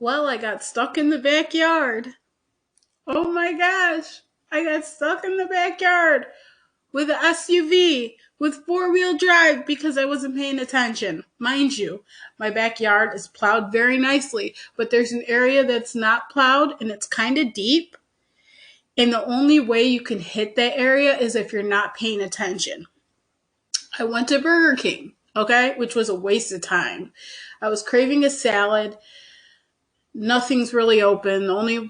Well, I got stuck in the backyard. Oh my gosh. I got stuck in the backyard with an SUV with four-wheel drive because I wasn't paying attention. Mind you, my backyard is plowed very nicely, but there's an area that's not plowed and it's kind of deep. And the only way you can hit that area is if you're not paying attention. I went to Burger King, okay, which was a waste of time. I was craving a salad. Nothing's really open. The only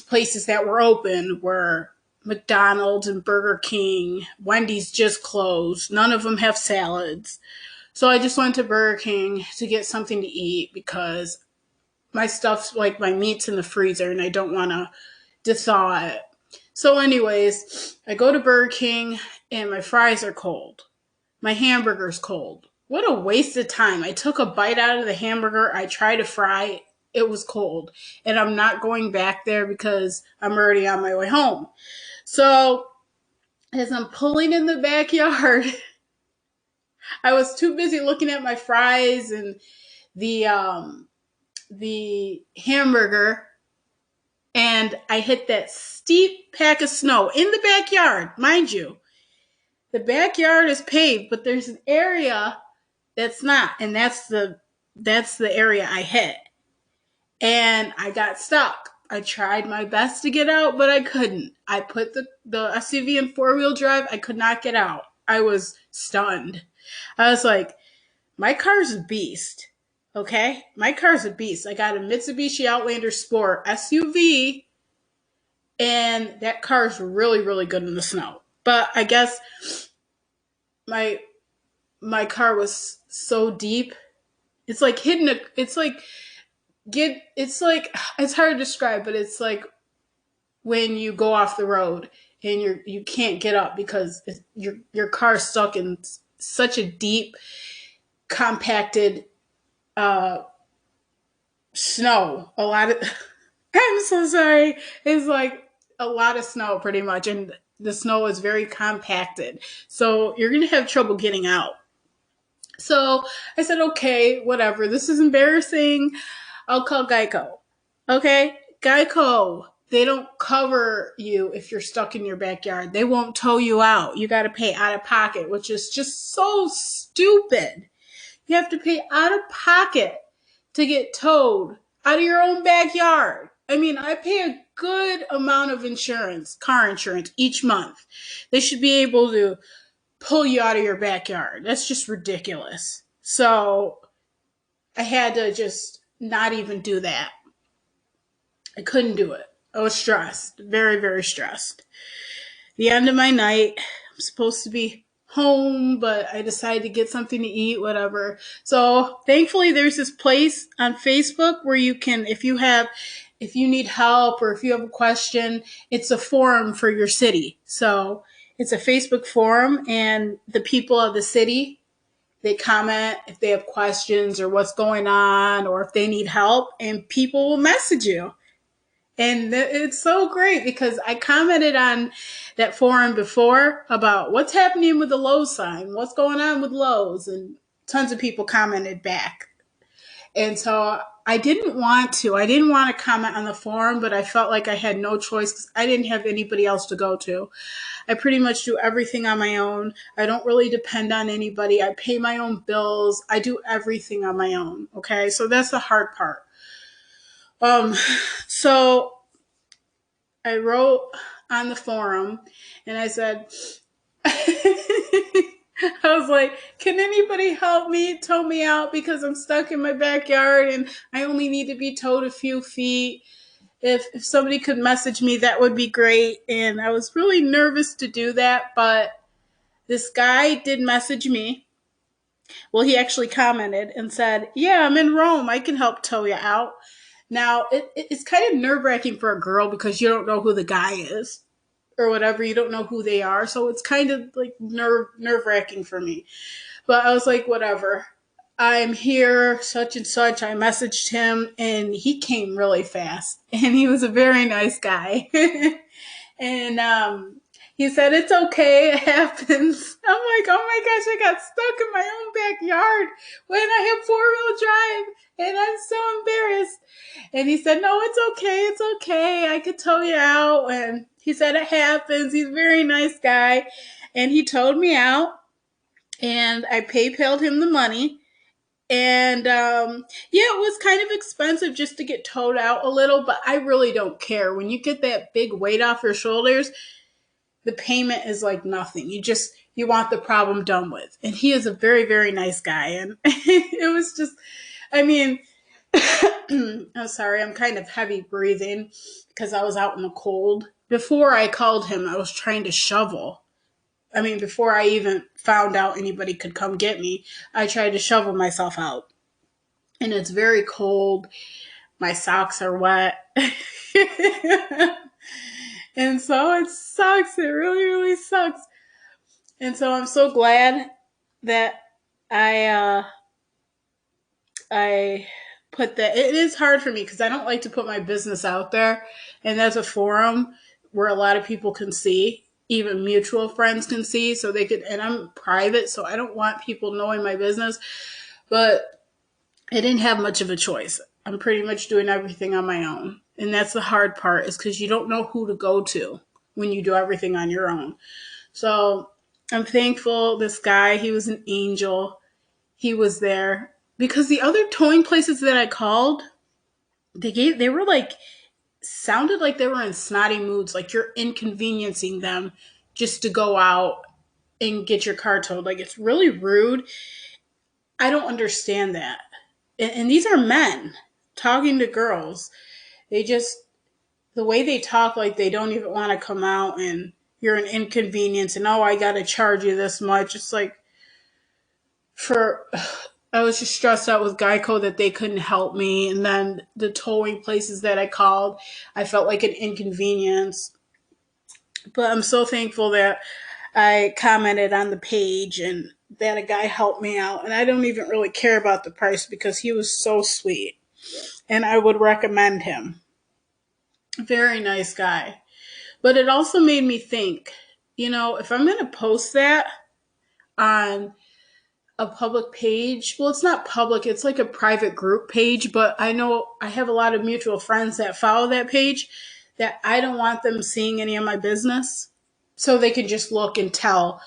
places that were open were McDonald's and Burger King. Wendy's just closed. None of them have salads. So I just went to Burger King to get something to eat because my stuff's like my meat's in the freezer and I don't want to thaw it. So, anyways, I go to Burger King and my fries are cold. My hamburger's cold. What a waste of time. I took a bite out of the hamburger. I tried to fry. It was cold. And I'm not going back there because I'm already on my way home. So, as I'm pulling in the backyard, I was too busy looking at my fries and the hamburger, and I hit that steep pack of snow in the backyard, mind you. The backyard is paved, but there's an area that's not, and that's the area I hit. And I got stuck. I tried my best to get out, but I couldn't. I put the SUV in four-wheel drive. I could not get out. I was stunned. I was like, my car's a beast. Okay? My car's a beast. I got a Mitsubishi Outlander Sport SUV, and that car's really, really good in the snow. But I guess my my car was so deep. It's like hidden. It's hard to describe, but it's like when you go off the road and you can't get up because your car's stuck in such a deep, compacted uh, snow. A lot of I'm so sorry. It's like a lot of snow, pretty much, and the snow is very compacted, so you're gonna have trouble getting out. So I said, okay, whatever. This is embarrassing. I'll call Geico. Okay? Geico, they don't cover you if you're stuck in your backyard. They won't tow you out. You got to pay out of pocket, which is just so stupid. You have to pay out of pocket to get towed out of your own backyard. I mean, I pay a good amount of insurance, car insurance, each month. They should be able to pull you out of your backyard. That's just ridiculous. So I had to just not even do that. I couldn't do it. I was stressed, very, very stressed. The end of my night, I'm supposed to be home, but I decided to get something to eat, whatever. So thankfully, there's this place on Facebook where you can, if you need help or if you have a question, it's a forum for your city. So it's a Facebook forum, and the people of the city, they comment if they have questions or what's going on or if they need help, and people will message you. And it's so great because I commented on that forum before about what's happening with the Lowe's sign, what's going on with Lowe's, and tons of people commented back. And so I didn't want to. I didn't want to comment on the forum, but I felt like I had no choice because I didn't have anybody else to go to. I pretty much do everything on my own. I don't really depend on anybody. I pay my own bills. I do everything on my own. Okay, so that's the hard part. Um, so I wrote on the forum and I said, I was like, can anybody help me tow me out because I'm stuck in my backyard and I only need to be towed a few feet. If somebody could message me, that would be great. And I was really nervous to do that, but this guy did message me. Well, he actually commented and said, yeah, I'm in Rome. I can help tow you out. Now, it's kind of nerve wracking for a girl because you don't know who the guy is or whatever. You don't know who they are. So it's kind of like nerve wracking for me. But I was like, whatever. I'm here, such and such. I messaged him and he came really fast. And he was a very nice guy. And he said, it's okay, it happens. I'm like, oh my gosh, I got stuck in my own backyard when I have four-wheel drive and I'm so embarrassed. And he said, no, it's okay. It's okay. I could tow you out. And he said, it happens. He's a very nice guy. And he towed me out. And I PayPal'd him the money. And yeah, it was kind of expensive just to get towed out a little, but I really don't care. When you get that big weight off your shoulders, the payment is like nothing. You want the problem done with. And he is a very, very nice guy. And it was just, I mean, I'm sorry, I'm kind of heavy breathing because I was out in the cold. Before I called him, I was trying to shovel. I mean, before I even found out anybody could come get me, I tried to shovel myself out. And it's very cold. My socks are wet. And so it sucks. It really, really sucks. And so I'm so glad that I I put that. It is hard for me because I don't like to put my business out there, and that's a forum where a lot of people can see, even mutual friends can see, so they could. And I'm private, so I don't want people knowing my business. But I didn't have much of a choice. I'm pretty much doing everything on my own, and that's the hard part, is because you don't know who to go to when you do everything on your own. So I'm thankful. This guy, he was an angel. He was there because the other towing places that I called, they were like, sounded like they were in snotty moods, like you're inconveniencing them just to go out and get your car towed. Like, it's really rude. I don't understand that. And these are men talking to girls. They just, the way they talk, like they don't even want to come out, and you're an inconvenience, and oh, I got to charge you this much. It's like, for I was just stressed out with Geico that they couldn't help me, and then the towing places that I called, I felt like an inconvenience. But I'm so thankful that I commented on the page and that a guy helped me out, and I don't even really care about the price because he was so sweet, and I would recommend him. Very nice guy. But it also made me think, if I'm going to post that on a public page. Well, it's not public, it's like a private group page, but I know I have a lot of mutual friends that follow that page that I don't want them seeing any of my business. So they can just look and tell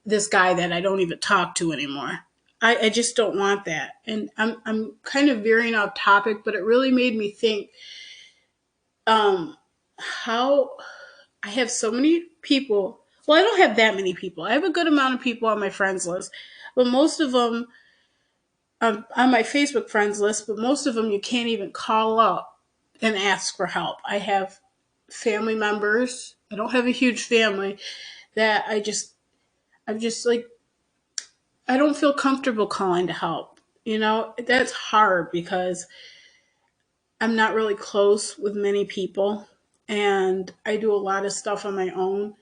this guy that I don't even talk to anymore. I just don't want that. And I'm kind of veering off topic, but it really made me think how I have so many people. Well, I don't have that many people. I have a good amount of people on my friends list, but most of them on my Facebook friends list, but most of them you can't even call up and ask for help. I have family members. I don't have a huge family that I'm just like, I don't feel comfortable calling to help. That's hard because I'm not really close with many people, and I do a lot of stuff on my own.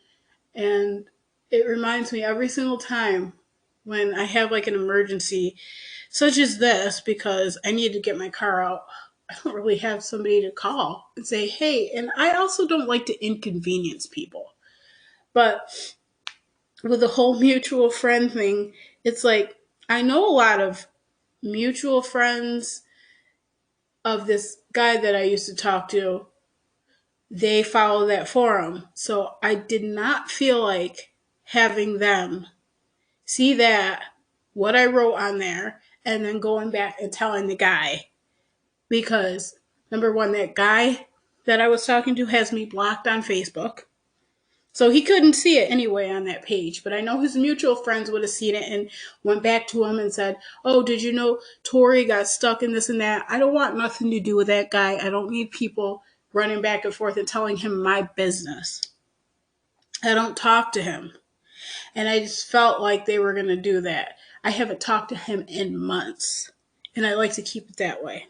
And it reminds me every single time when I have like an emergency such as this, because I need to get my car out. I don't really have somebody to call and say, hey, and I also don't like to inconvenience people. But with the whole mutual friend thing, it's like I know a lot of mutual friends of this guy that I used to talk to. They follow that forum. So I did not feel like having them see that, what I wrote on there, and then going back and telling the guy. Because, number one, that guy that I was talking to has me blocked on Facebook. So he couldn't see it anyway on that page. But I know his mutual friends would have seen it and went back to him and said, oh, did you know Tori got stuck in this and that? I don't want nothing to do with that guy. I don't need people running back and forth and telling him my business. I don't talk to him. And I just felt like they were going to do that. I haven't talked to him in months. And I like to keep it that way.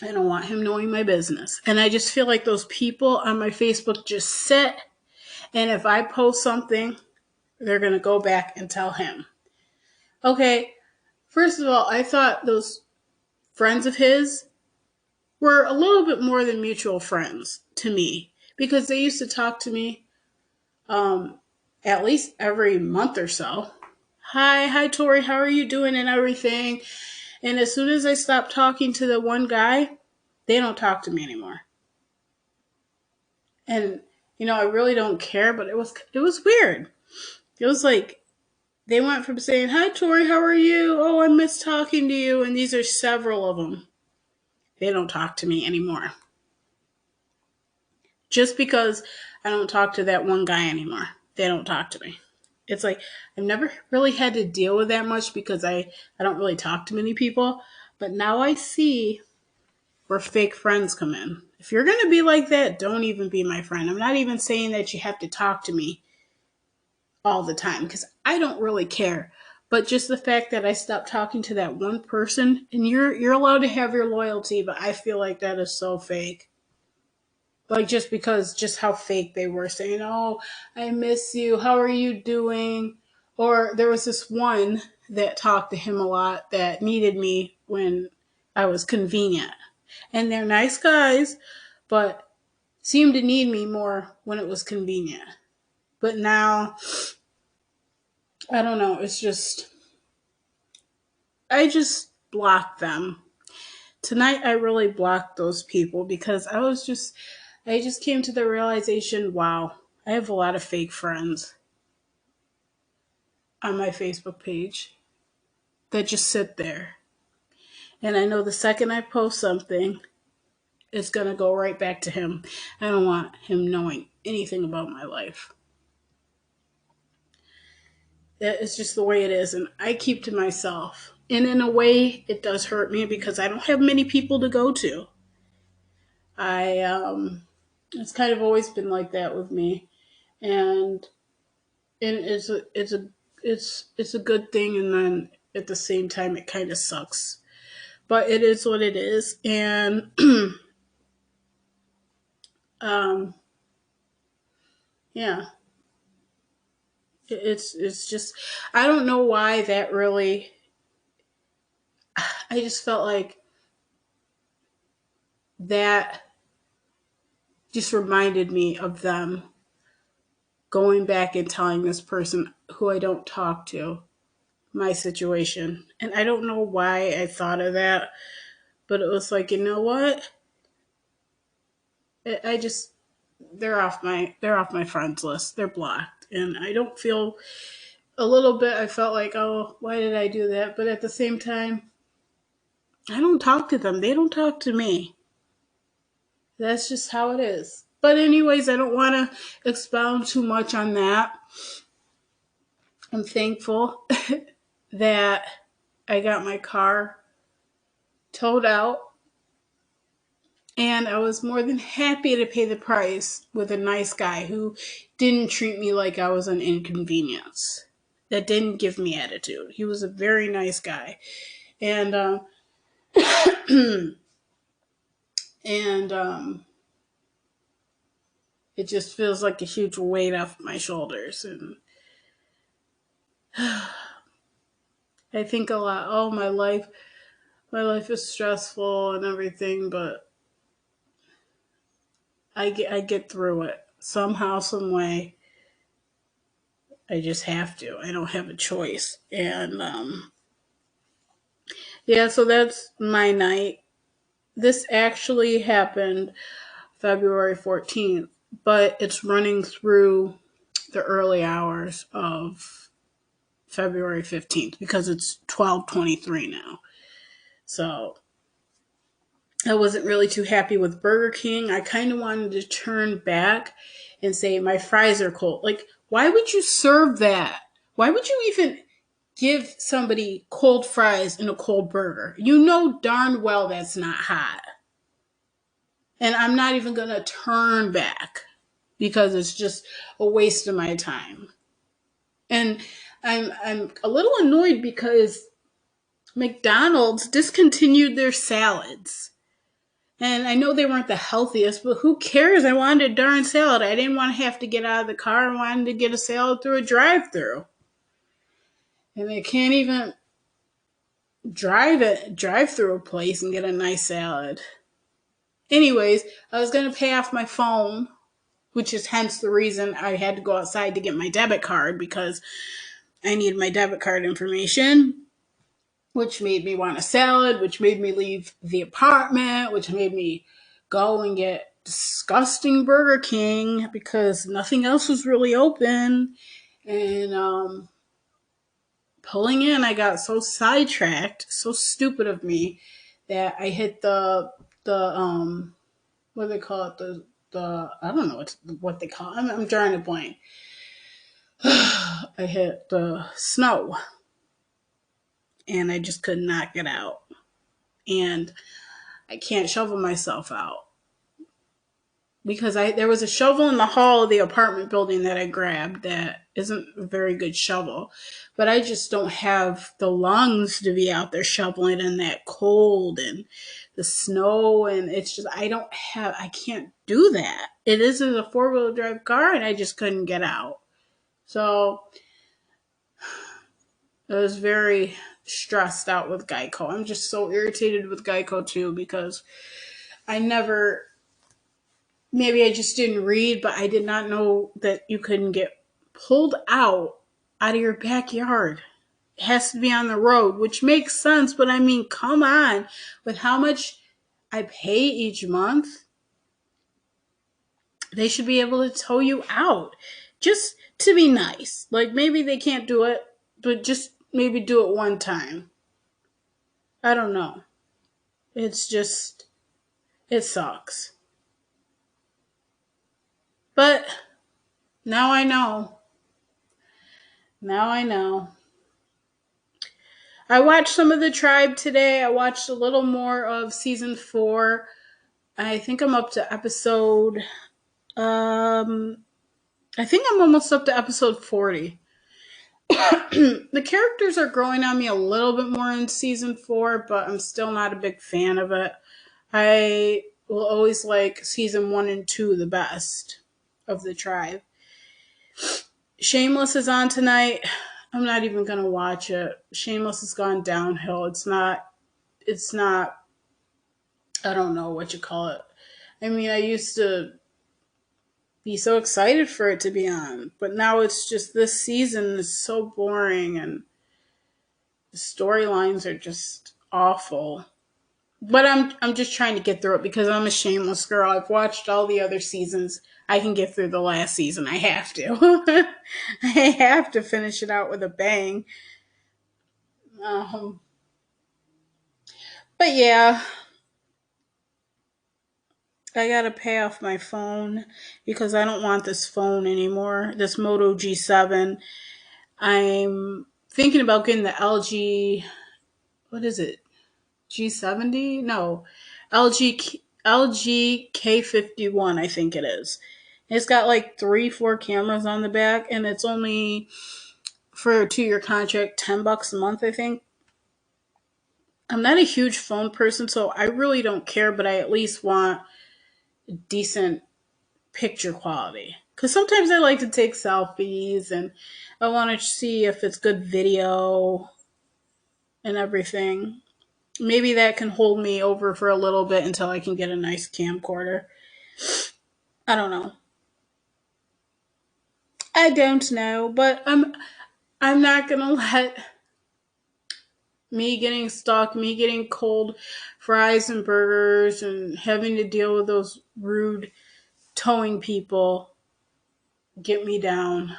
I don't want him knowing my business. And I just feel like those people on my Facebook just sit, and if I post something, they're going to go back and tell him. Okay, first of all, I thought those friends of his were a little bit more than mutual friends to me, because they used to talk to me at least every month or so. Hi, Tori, how are you doing and everything? And as soon as I stopped talking to the one guy, they don't talk to me anymore. And I really don't care, but it was weird. It was like they went from saying, "Hi Tori, how are you? Oh, I miss talking to you." And these are several of them. They don't talk to me anymore. Just because I don't talk to that one guy anymore. They don't talk to me. It's like I've never really had to deal with that much because I don't really talk to many people. But now I see where fake friends come in. If you're going to be like that, don't even be my friend. I'm not even saying that you have to talk to me all the time because I don't really care. But just the fact that I stopped talking to that one person, and you're allowed to have your loyalty, but I feel like that is so fake. Like just because just how fake they were saying, "Oh, I miss you. How are you doing?" Or there was this one that talked to him a lot that needed me when I was convenient. And they're nice guys, but seemed to need me more when it was convenient. But now, I don't know, it's just I just blocked them. Tonight I really blocked those people because I just came to the realization, wow, I have a lot of fake friends on my Facebook page that just sit there. And I know the second I post something, it's going to go right back to him. I don't want him knowing anything about my life. It's just the way it is. And I keep to myself. And in a way, it does hurt me because I don't have many people to go to. It's kind of always been like that with me. And it's a good thing, and then at the same time it kind of sucks, but it is what it is. And um yeah, it's just I don't know why that really. I just felt like that just reminded me of them going back and telling this person who I don't talk to my situation. And I don't know why I thought of that, but it was like, you know what, I just they're off my friends list. They're blocked, and I don't feel a little bit. I felt like, oh, why did I do that? But at the same time, I don't talk to them. They don't talk to me. That's just how it is. But anyways, I don't want to expound too much on that. I'm thankful that I got my car towed out, and I was more than happy to pay the price with a nice guy who didn't treat me like I was an inconvenience. That didn't give me attitude. He was a very nice guy. And and it just feels like a huge weight off my shoulders. And I think a lot, oh, my life is stressful and everything, but I get through it somehow, some way. I just have to. I don't have a choice. And yeah, so that's my night. This actually happened February 14th, but it's running through the early hours of February 15th because it's 12:23 now. So I wasn't really too happy with Burger King. I kind of wanted to turn back and say my fries are cold. Like, why would you serve that? Why would you even give somebody cold fries in a cold burger? You know darn well that's not hot. And I'm not even going to turn back because it's just a waste of my time. And I'm a little annoyed because McDonald's discontinued their salads. And I know they weren't the healthiest, but who cares? I wanted a darn salad. I didn't want to have to get out of the car. I wanted to get a salad through a drive-through. And they can't even drive through a place and get a nice salad. Anyways, I was going to pay off my phone, which is hence the reason I had to go outside to get my debit card because I needed my debit card information. which made me want a salad, which made me leave the apartment, which made me go and get disgusting Burger King because nothing else was really open. And pulling in, I got so sidetracked, so stupid of me, that I hit the what do they call it, the I don't know what they call it. I'm drawing a blank. I hit the snow, and I just could not get out, and I can't shovel myself out because I there was a shovel in the hall of the apartment building that I grabbed that isn't a very good shovel, but I just don't have the lungs to be out there shoveling in that cold and the snow, and it's just I can't do that. It isn't a 4-wheel drive car, and I just couldn't get out. So I was very stressed out with Geico. I'm just so irritated with Geico too because I never, maybe I just didn't read, but I did not know that you couldn't get pulled out of your backyard. It has to be on the road, which makes sense, but I mean, come on. With how much I pay each month, they should be able to tow you out just to be nice. Like maybe they can't do it, but just maybe do it one time. I don't know. It's just, it sucks. But now I know. Now I know. I watched some of The Tribe today. I watched a little more of season 4. I think I'm up to episode um I think I'm almost up to episode 40. The characters are growing on me a little bit more in season 4, but I'm still not a big fan of it. I will always like season 1 and 2 the best of The Tribe. Shameless is on tonight. I'm not even gonna watch it. Shameless has gone downhill. It's not I don't know what you call it. I mean, I used to be so excited for it to be on, but now it's just this season is so boring and the storylines are just awful. But I'm just trying to get through it because I'm a shameless girl. I've watched all the other seasons. I can get through the last season. I have to. I have to finish it out with a bang. Um, but yeah, I gotta pay off my phone because I don't want this phone anymore. This Moto G7. I'm thinking about getting the LG. What is it? G70? No, LG K51. I think it is. It's got like 4 cameras on the back, and it's only for a 2-year contract, $10 a month. I think. I'm not a huge phone person, so I really don't care. But I at least want decent picture quality. Because sometimes I like to take selfies and I want to see if it's good video and everything. Maybe that can hold me over for a little bit until I can get a nice camcorder. I don't know. I don't know, but I'm not gonna let me getting stuck, me getting cold fries and burgers and having to deal with those rude towing people get me down.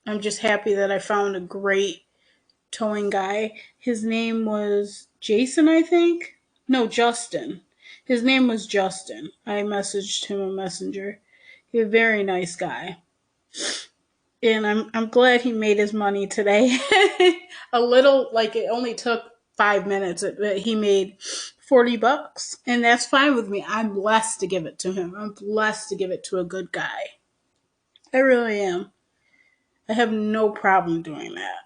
I'm just happy that I found a great towing guy. His name was Jason, I think. No, Justin. His name was Justin. I messaged him a messenger. He's a very nice guy. And I'm glad he made his money today. A little, like it only took 5 minutes, but he made $40, and that's fine with me. I'm blessed to give it to him. I'm blessed to give it to a good guy. I really am. I have no problem doing that.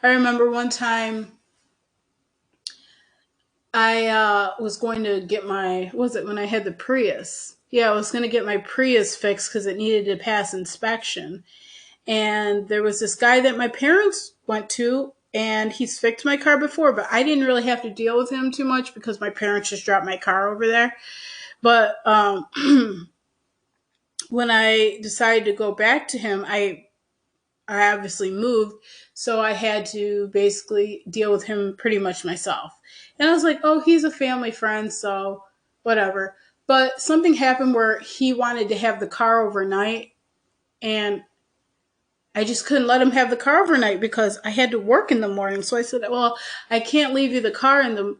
I remember one time I was going to get my, was it when I had the Prius? Yeah, I was going to get my Prius fixed because it needed to pass inspection. And there was this guy that my parents went to, and he's fixed my car before, but I didn't really have to deal with him too much because my parents just dropped my car over there. But when I decided to go back to him, I obviously moved, so I had to basically deal with him pretty much myself. And I was like, oh, he's a family friend, so whatever. But something happened where he wanted to have the car overnight, and I just couldn't let him have the car overnight because I had to work in the morning. So I said, well, I can't leave you the car in the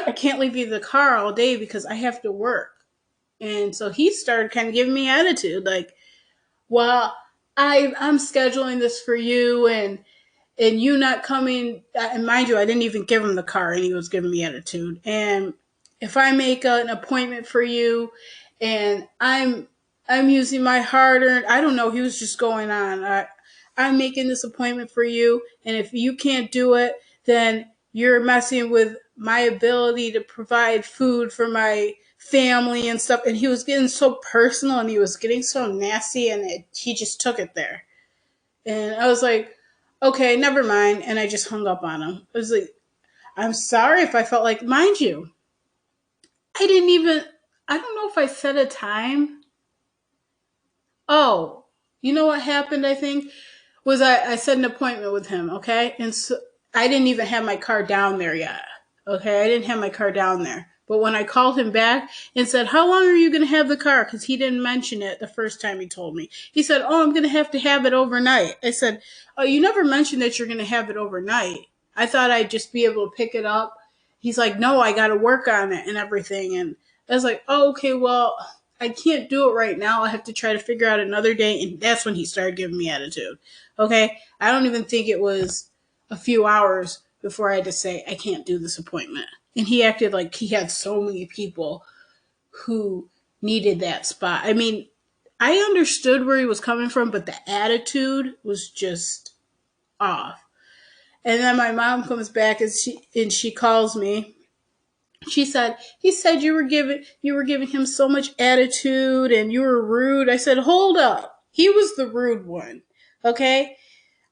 I can't leave you the car all day because I have to work. And so he started kind of giving me attitude, like, well, I'm scheduling this for you, and you not coming. And mind you, I didn't even give him the car, and he was giving me attitude. And if I make an appointment for you, and I'm using my hard earned, I don't know, he was just going on. I'm making this appointment for you, and if you can't do it, then you're messing with my ability to provide food for my family and stuff. And he was getting so personal, and he was getting so nasty, and he just took it there. And I was like, okay, never mind. And I just hung up on him. I was like, I'm sorry if I felt like, mind you, I didn't even, I don't know if I set a time. Oh, you know what happened, I think? Was I set an appointment with him, okay? And so I didn't even have my car down there yet. Okay, I didn't have my car down there. But when I called him back and said, how long are you going to have the car? Because he didn't mention it the first time he told me. He said, oh, I'm going to have it overnight. I said, oh, you never mentioned that you're going to have it overnight. I thought I'd just be able to pick it up. He's like, no, I got to work on it and everything. And I was like, oh, okay, well, I can't do it right now. I have to try to figure out another day. And that's when he started giving me attitude. Okay. I don't even think it was a few hours before I had to say, I can't do this appointment. And he acted like he had so many people who needed that spot. I mean, I understood where he was coming from, but the attitude was just off. And then my mom comes back and she calls me. She said, he said you were giving him so much attitude and you were rude. I said, hold up. He was the rude one. Okay?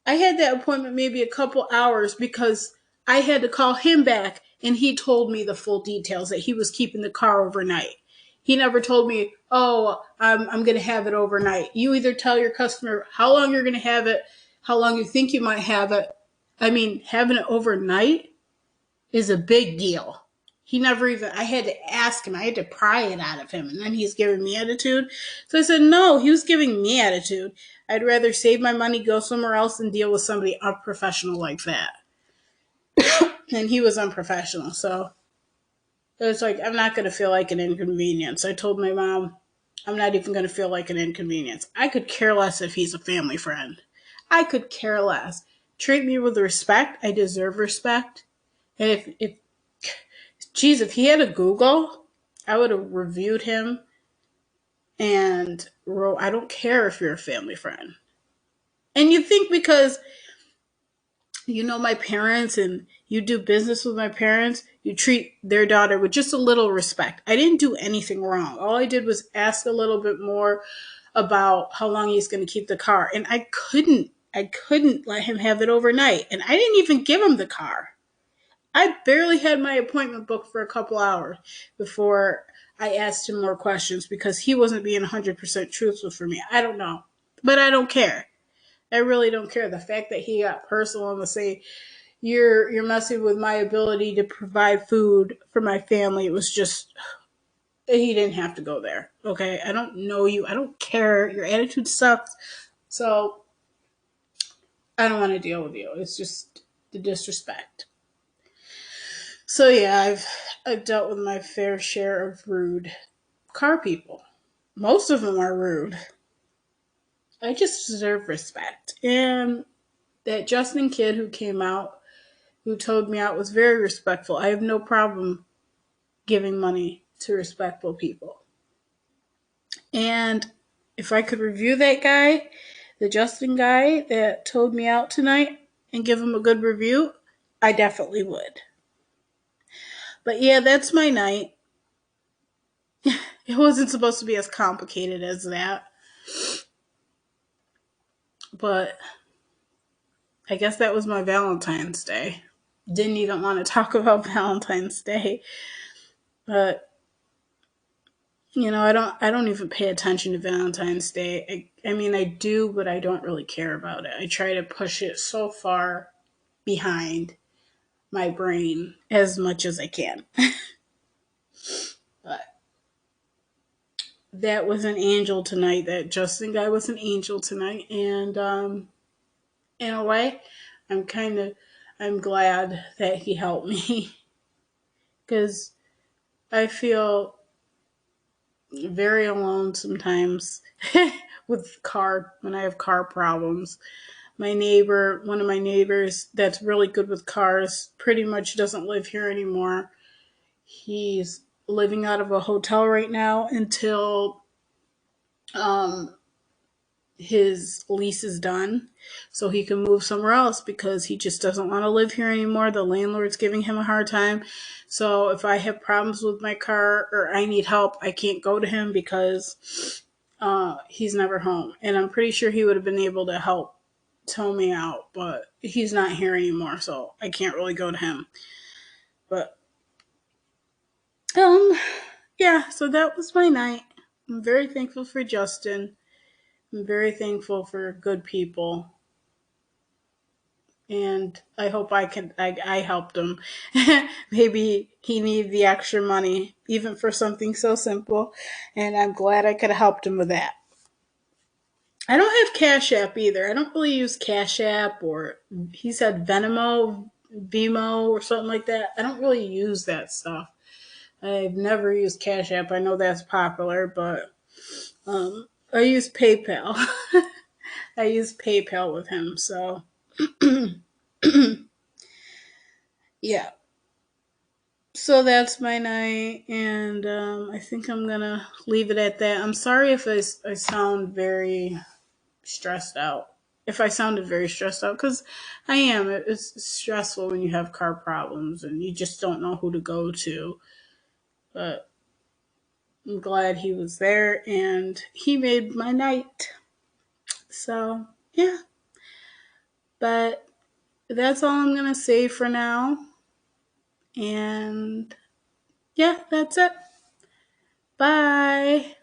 I had that appointment maybe a couple hours because I had to call him back and he told me the full details that he was keeping the car overnight. He never told me, oh, I'm going to have it overnight. You either tell your customer how long you're going to have it, how long you think you might have it. I mean, having it overnight is a big deal. He never even, I had to ask him, I had to pry it out of him, and then he's giving me attitude. So I said, no, he was giving me attitude. I'd rather save my money, go somewhere else, than deal with somebody unprofessional like that. And he was unprofessional. So it was like, I'm not going to feel like an inconvenience. I told my mom, I'm not even going to feel like an inconvenience. I could care less if he's a family friend. I could care less. Treat me with respect. I deserve respect. And geez, if he had a Google, I would have reviewed him and wrote, I don't care if you're a family friend. And you think because you know my parents and you do business with my parents, you treat their daughter with just a little respect. I didn't do anything wrong. All I did was ask a little bit more about how long he's going to keep the car. And I couldn't let him have it overnight. And I didn't even give him the car. I barely had my appointment booked for a couple hours before I asked him more questions because he wasn't being 100% truthful for me. I don't know. But I don't care. I really don't care. The fact that he got personal and to say, you're messing with my ability to provide food for my family, it was just, he didn't have to go there. Okay? I don't know you. I don't care. Your attitude sucks. So I don't want to deal with you. It's just the disrespect. So yeah, I've dealt with my fair share of rude car people. Most of them are rude. I just deserve respect. And that Justin kid who came out, who told me out, was very respectful. I have no problem giving money to respectful people. And if I could review that guy, the Justin guy that told me out tonight, and give him a good review, I definitely would. But yeah, that's my night. It wasn't supposed to be as complicated as that. But I guess that was my Valentine's Day. Didn't even want to talk about Valentine's Day. But I don't even pay attention to Valentine's Day. I mean, I do, but I don't really care about it. I try to push it so far behind my brain as much as I can. But that was an angel tonight. That Justin guy was an angel tonight, and in a way, I'm kind of I'm glad that he helped me because I feel very alone sometimes with car when I have car problems. One of my neighbors that's really good with cars, pretty much doesn't live here anymore. He's living out of a hotel right now until um, his lease is done so he can move somewhere else because he just doesn't want to live here anymore. The landlord's giving him a hard time. So if I have problems with my car or I need help, I can't go to him because he's never home. And I'm pretty sure he would have been able to help tow me out, but he's not here anymore, so I can't really go to him. But um yeah, so that was my night. I'm very thankful for Justin. I'm very thankful for good people, and I hope I helped him. Maybe he needed the extra money, even for something so simple, and I'm glad I could have helped him with that. I don't have Cash App either. I don't really use Cash App, or he said Vimo or something like that. I don't really use that stuff. I've never used Cash App. I know that's popular, but I use PayPal. I use PayPal with him, so yeah. So that's my night, and I think I'm gonna leave it at that. I'm sorry if I sound very stressed out. If I sounded very stressed out, because I am. It's stressful when you have car problems and you just don't know who to go to. But I'm glad he was there and he made my night. So, yeah. But that's all I'm going to say for now. And yeah, that's it. Bye.